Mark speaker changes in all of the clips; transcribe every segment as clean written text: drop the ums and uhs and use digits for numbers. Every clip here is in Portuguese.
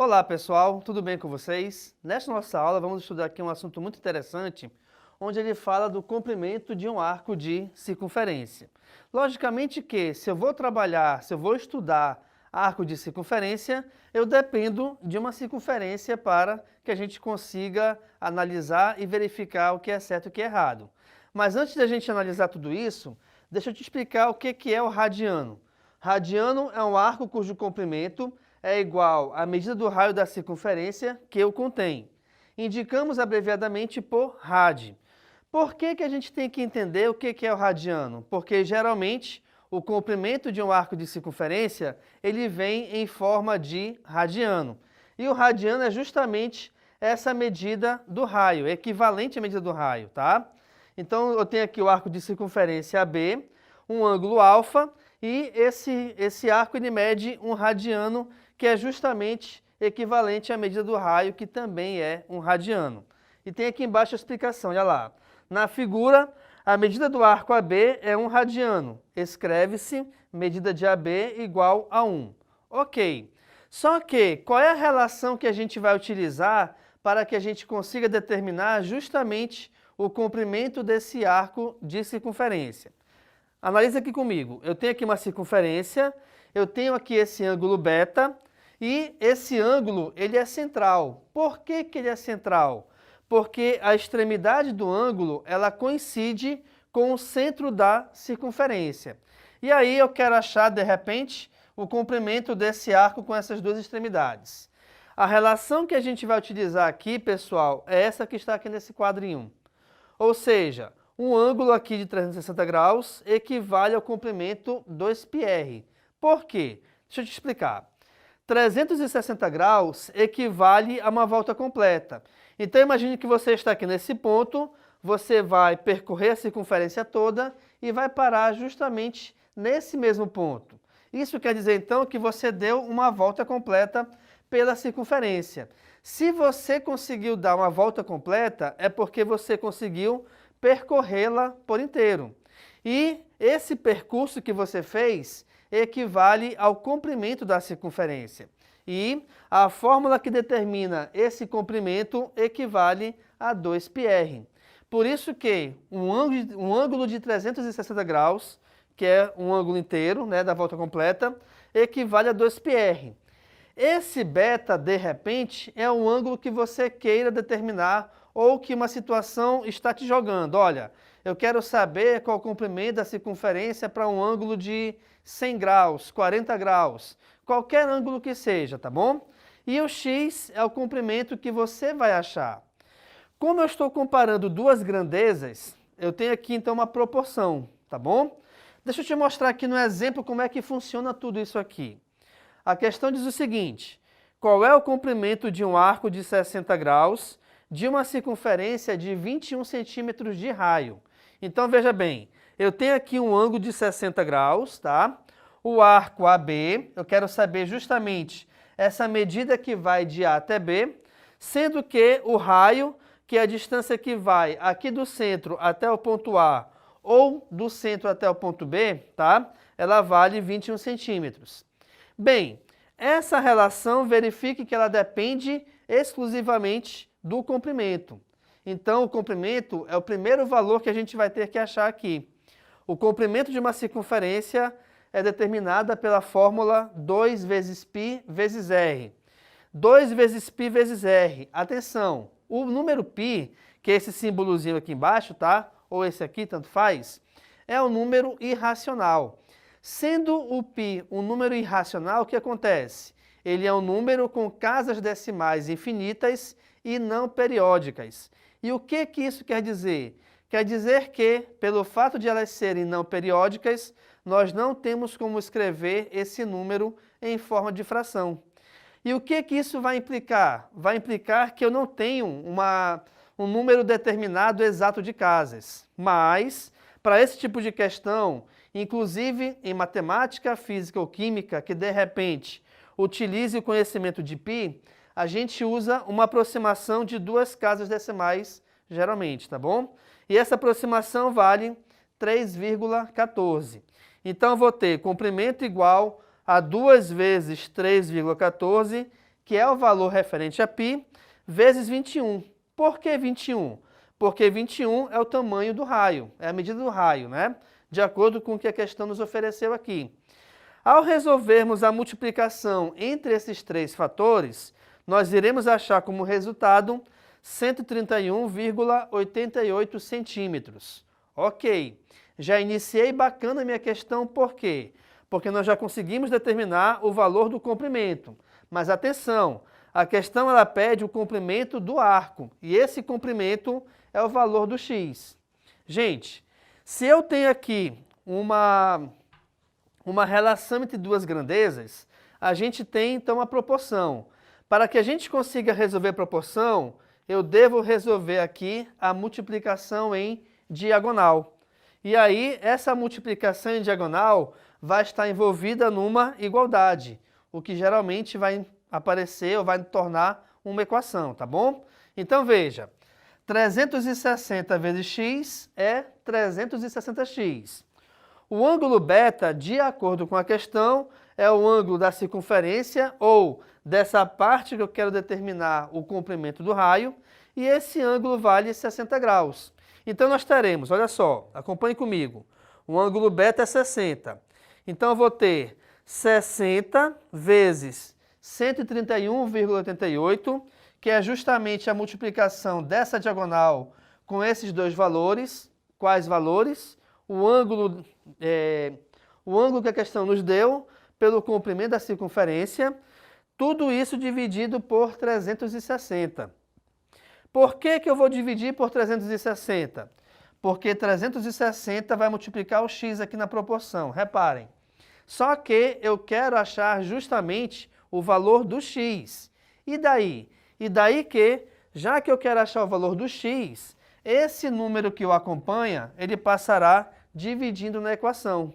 Speaker 1: Olá pessoal, tudo bem com vocês? Nesta nossa aula vamos estudar aqui um assunto muito interessante, onde ele fala do comprimento de um arco de circunferência. Logicamente que se eu vou estudar arco de circunferência, eu dependo de uma circunferência para que a gente consiga analisar e verificar o que é certo e o que é errado. Mas antes da gente analisar tudo isso, deixa eu te explicar o que é o radiano. Radiano é um arco cujo comprimento é igual à medida do raio da circunferência que o contém. Indicamos abreviadamente por rad. Por que a gente tem que entender o que é o radiano? Porque geralmente o comprimento de um arco de circunferência ele vem em forma de radiano. E o radiano é justamente essa medida do raio, é equivalente à medida do raio, tá? Então eu tenho aqui o arco de circunferência AB, um ângulo alfa, e esse arco ele mede um radiano, que é justamente equivalente à medida do raio, que também é um radiano. E tem aqui embaixo a explicação, olha lá. Na figura, a medida do arco AB é 1 radiano. Escreve-se medida de AB igual a 1. Ok. Só que, qual é a relação que a gente vai utilizar para que a gente consiga determinar justamente o comprimento desse arco de circunferência? Analisa aqui comigo. Eu tenho aqui uma circunferência, eu tenho aqui esse ângulo beta, e esse ângulo ele é central. Por que ele é central? Porque a extremidade do ângulo ela coincide com o centro da circunferência. E aí eu quero achar, de repente, o comprimento desse arco com essas duas extremidades. A relação que a gente vai utilizar aqui, pessoal, é essa que está aqui nesse quadrinho. Ou seja, um ângulo aqui de 360 graus equivale ao comprimento 2πr. Por quê? Deixa eu te explicar. 360 graus equivale a uma volta completa. Então imagine que você está aqui nesse ponto, você vai percorrer a circunferência toda e vai parar justamente nesse mesmo ponto. Isso quer dizer então que você deu uma volta completa pela circunferência. Se você conseguiu dar uma volta completa, é porque você conseguiu percorrê-la por inteiro. E esse percurso que você fez equivale ao comprimento da circunferência. E a fórmula que determina esse comprimento equivale a 2πr. Por isso que um ângulo de 360 graus, que é um ângulo inteiro, né, da volta completa, equivale a 2πr. Esse beta, de repente, é um ângulo que você queira determinar ou que uma situação está te jogando. Olha, eu quero saber qual o comprimento da circunferência para um ângulo de 100 graus, 40 graus, qualquer ângulo que seja, tá bom? E o x é o comprimento que você vai achar. Como eu estou comparando duas grandezas, eu tenho aqui então uma proporção, tá bom? Deixa eu te mostrar aqui no exemplo como é que funciona tudo isso aqui. A questão diz o seguinte: qual é o comprimento de um arco de 60 graus de uma circunferência de 21 centímetros de raio? Então veja bem, eu tenho aqui um ângulo de 60 graus, tá? O arco AB, eu quero saber justamente essa medida que vai de A até B, sendo que o raio, que é a distância que vai aqui do centro até o ponto A ou do centro até o ponto B, tá? Ela vale 21 centímetros. Bem, essa relação verifique que ela depende exclusivamente do comprimento. Então, o comprimento é o primeiro valor que a gente vai ter que achar aqui. O comprimento de uma circunferência é determinada pela fórmula 2 vezes π vezes r. 2 vezes π vezes r. Atenção, o número π, que é esse símbolozinho aqui embaixo, tá? Ou esse aqui, tanto faz, é um número irracional. Sendo o π um número irracional, o que acontece? Ele é um número com casas decimais infinitas e não periódicas. E o que isso quer dizer? Quer dizer que, pelo fato de elas serem não periódicas, nós não temos como escrever esse número em forma de fração. E o que isso vai implicar? Vai implicar que eu não tenho um número determinado exato de casas. Mas, para esse tipo de questão, inclusive em matemática, física ou química, que de repente utilize o conhecimento de π, a gente usa uma aproximação de duas casas decimais, geralmente, tá bom? E essa aproximação vale 3,14. Então eu vou ter comprimento igual a 2 vezes 3,14, que é o valor referente a π, vezes 21. Por que 21? Porque 21 é o tamanho do raio, é a medida do raio, né? De acordo com o que a questão nos ofereceu aqui. Ao resolvermos a multiplicação entre esses três fatores, nós iremos achar como resultado 131,88 centímetros. Ok, já iniciei bacana a minha questão, por quê? Porque nós já conseguimos determinar o valor do comprimento. Mas atenção, a questão ela pede o comprimento do arco, e esse comprimento é o valor do x. Gente, se eu tenho aqui uma relação entre duas grandezas, a gente tem então a proporção. Para que a gente consiga resolver a proporção, eu devo resolver aqui a multiplicação em diagonal. E aí, essa multiplicação em diagonal vai estar envolvida numa igualdade, o que geralmente vai aparecer ou vai tornar uma equação, tá bom? Então veja, 360 vezes x é 360x. O ângulo beta, de acordo com a questão, é o ângulo da circunferência ou dessa parte que eu quero determinar o comprimento do raio, e esse ângulo vale 60 graus. Então nós teremos, olha só, acompanhe comigo, o ângulo beta é 60. Então eu vou ter 60 vezes 131,88, que é justamente a multiplicação dessa diagonal com esses dois valores. Quais valores? O ângulo que a questão nos deu pelo comprimento da circunferência, tudo isso dividido por 360. Por que eu vou dividir por 360? Porque 360 vai multiplicar o x aqui na proporção, reparem. Só que eu quero achar justamente o valor do x. E daí? E daí que, já que eu quero achar o valor do x, esse número que o acompanha, ele passará dividindo na equação.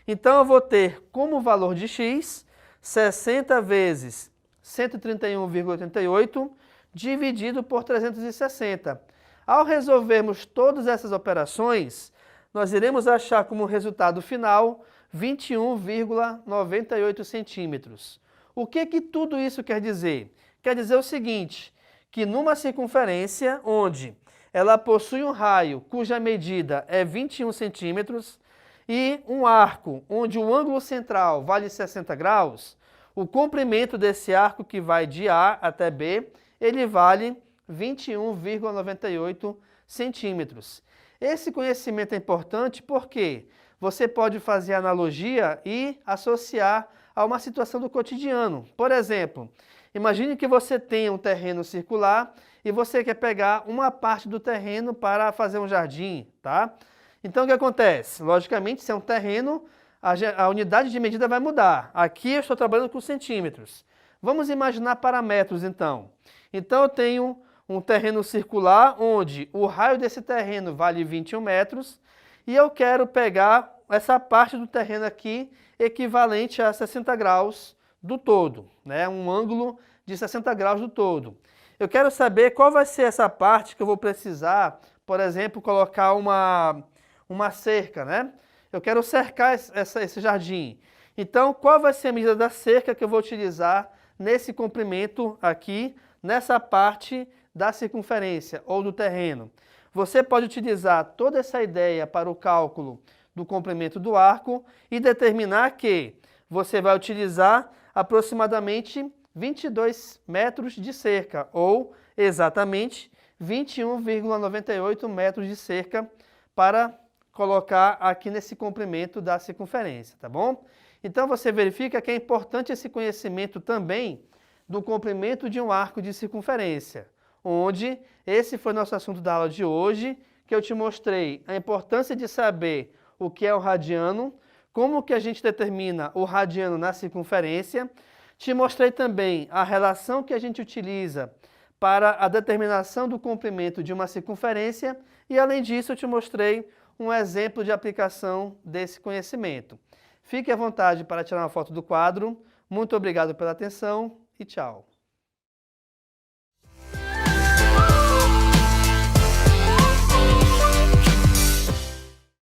Speaker 1: Então eu vou ter como valor de x 60 vezes 131,88 dividido por 360. Ao resolvermos todas essas operações, nós iremos achar como resultado final 21,98 centímetros. O que tudo isso quer dizer? Quer dizer o seguinte, que numa circunferência onde ela possui um raio cuja medida é 21 centímetros e um arco onde o ângulo central vale 60 graus, o comprimento desse arco que vai de A até B, ele vale 21,98 centímetros. Esse conhecimento é importante porque você pode fazer analogia e associar a uma situação do cotidiano. Por exemplo, imagine que você tem um terreno circular e você quer pegar uma parte do terreno para fazer um jardim, tá? Então o que acontece? Logicamente, se é um terreno, a unidade de medida vai mudar. Aqui eu estou trabalhando com centímetros. Vamos imaginar para metros então. Então eu tenho um terreno circular onde o raio desse terreno vale 21 metros e eu quero pegar essa parte do terreno aqui equivalente a 60 graus do todo, né? Um ângulo de 60 graus do todo. Eu quero saber qual vai ser essa parte que eu vou precisar, por exemplo, colocar uma cerca, né? Eu quero cercar esse jardim. Então, qual vai ser a medida da cerca que eu vou utilizar nesse comprimento aqui, nessa parte da circunferência ou do terreno? Você pode utilizar toda essa ideia para o cálculo do comprimento do arco e determinar que você vai utilizar aproximadamente 22 metros de cerca, ou exatamente 21,98 metros de cerca para colocar aqui nesse comprimento da circunferência, tá bom? Então você verifica que é importante esse conhecimento também do comprimento de um arco de circunferência, onde esse foi nosso assunto da aula de hoje, que eu te mostrei a importância de saber o que é o radiano, como que a gente determina o radiano na circunferência. Te mostrei também a relação que a gente utiliza para a determinação do comprimento de uma circunferência e, além disso, eu te mostrei um exemplo de aplicação desse conhecimento. Fique à vontade para tirar uma foto do quadro. Muito obrigado pela atenção e tchau.